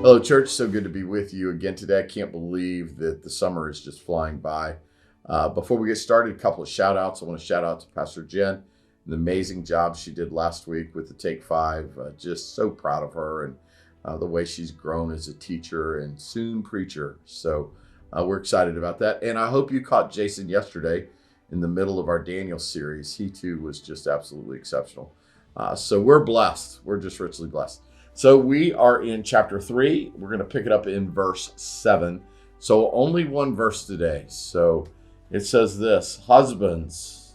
Hello, church. So good to be with you again today. I can't believe that the summer is just flying by. Before we get started, a couple of shout outs. I want to shout out to Pastor Jen, the amazing job she did last week with the Take 5. Just so proud of her and the way she's grown as a teacher and soon preacher. So we're excited about that. And I hope you caught Jason yesterday in the middle of our Daniel series. He too was just absolutely exceptional. So we're blessed. We're just richly blessed. So we are in chapter 3. We're going to pick it up in verse 7. So only one verse today. So it says this: husbands.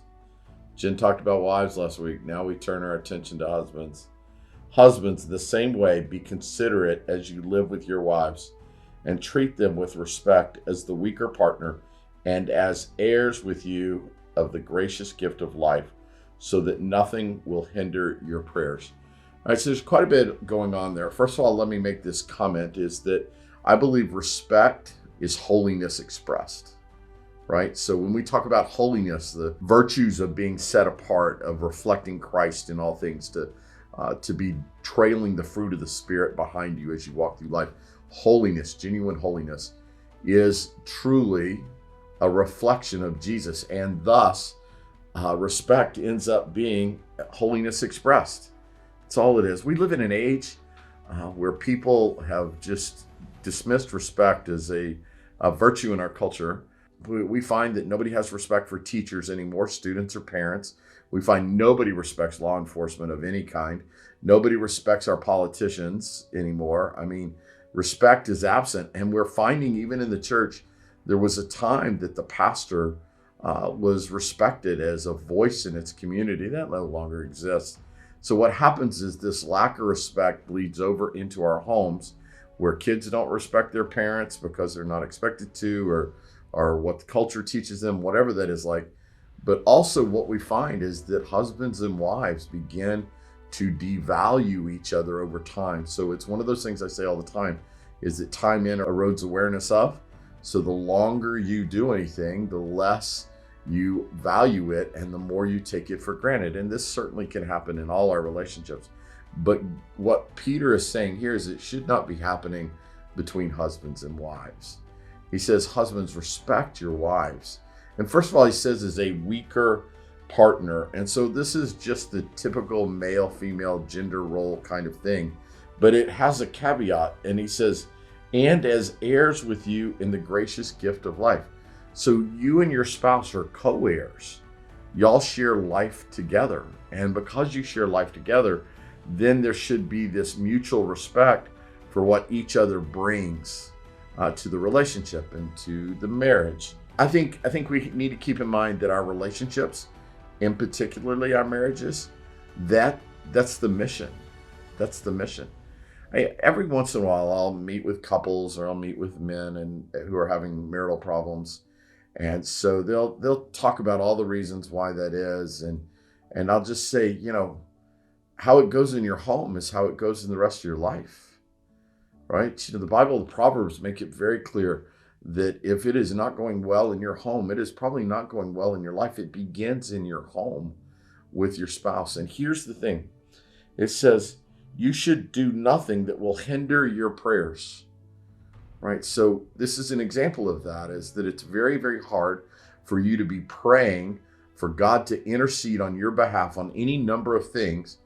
Jen talked about wives last week. Now we turn our attention to husbands. Husbands, the same way, be considerate as you live with your wives, and treat them with respect as the weaker partner and as heirs with you of the gracious gift of life, so that nothing will hinder your prayers. All right, so there's quite a bit going on there. First of all, let me make this comment, is that I believe respect is holiness expressed, right? So when we talk about holiness, the virtues of being set apart, of reflecting Christ in all things, to be trailing the fruit of the Spirit behind you as you walk through life. Holiness, genuine holiness, is truly a reflection of Jesus, and thus respect ends up being holiness expressed. That's all it is. We live in an age where people have just dismissed respect as a virtue in our culture. We find that nobody has respect for teachers anymore, students or parents. We find nobody respects law enforcement of any kind. Nobody respects our politicians anymore. I mean, respect is absent. And we're finding even in the church, there was a time that the pastor was respected as a voice in its community. That no longer exists. So what happens is this lack of respect bleeds over into our homes, where kids don't respect their parents because they're not expected to, or what the culture teaches them, whatever that is like. But also what we find is that husbands and wives begin to devalue each other over time. So it's one of those things I say all the time, is that time in erodes awareness of. So the longer you do anything, the less you value it and the more you take it for granted. And this certainly can happen in all our relationships. But what Peter is saying here is it should not be happening between husbands and wives. He says, husbands, respect your wives. And first of all, he says, is a weaker partner. And so this is just the typical male-female gender role kind of thing. But it has a caveat. And he says, and as heirs with you in the gracious gift of life. So you and your spouse are co-heirs. Y'all share life together. And because you share life together, then there should be this mutual respect for what each other brings to the relationship and to the marriage. I think we need to keep in mind that our relationships, and particularly our marriages, that's the mission. That's the mission. Every once in a while, I'll meet with couples or I'll meet with men who are having marital problems. And so they'll talk about all the reasons why that is. And I'll just say, how it goes in your home is how it goes in the rest of your life, right? The Bible, the Proverbs make it very clear that if it is not going well in your home, it is probably not going well in your life. It begins in your home with your spouse. And here's the thing. It says, you should do nothing that will hinder your prayers. Right. So this is an example of that, is that it's very, very hard for you to be praying for God to intercede on your behalf on any number of things,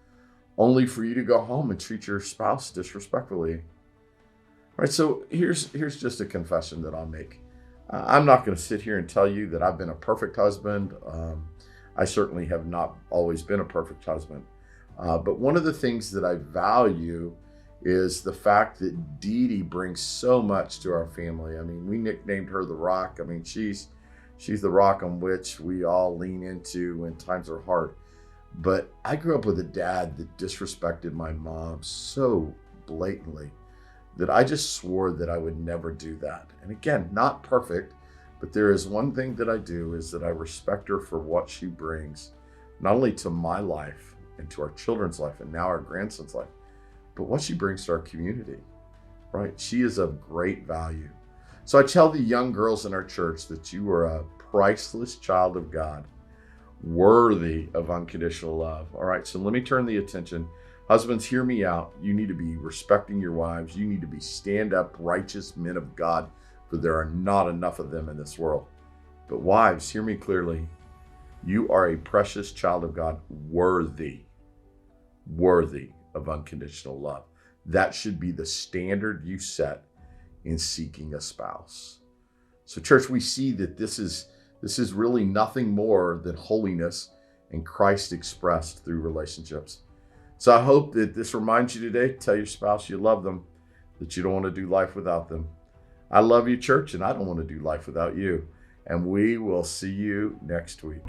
only for you to go home and treat your spouse disrespectfully. Right. So here's just a confession that I'll make. I'm not going to sit here and tell you that I've been a perfect husband. I certainly have not always been a perfect husband. But one of the things that I value is the fact that Dee Dee brings so much to our family. I mean, we nicknamed her the Rock. I mean, she's the rock on which we all lean into when times are hard. But I grew up with a dad that disrespected my mom so blatantly that I just swore that I would never do that. And again, not perfect, but there is one thing that I do, is that I respect her for what she brings, not only to my life and to our children's life and now our grandson's life, but what she brings to our community, right? She is of great value. So I tell the young girls in our church that you are a priceless child of God, worthy of unconditional love. All right, so let me turn the attention Husbands, hear me out. You need to be respecting your wives. You need to be stand-up, righteous men of God, for there are not enough of them in this world. But wives, hear me clearly. You are a precious child of God, worthy of unconditional love. That should be the standard you set in seeking a spouse. So church, we see that this is really nothing more than holiness and Christ expressed through relationships. So I hope that this reminds you today, tell your spouse you love them, that you don't want to do life without them. I love you, church, and I don't want to do life without you. And we will see you next week.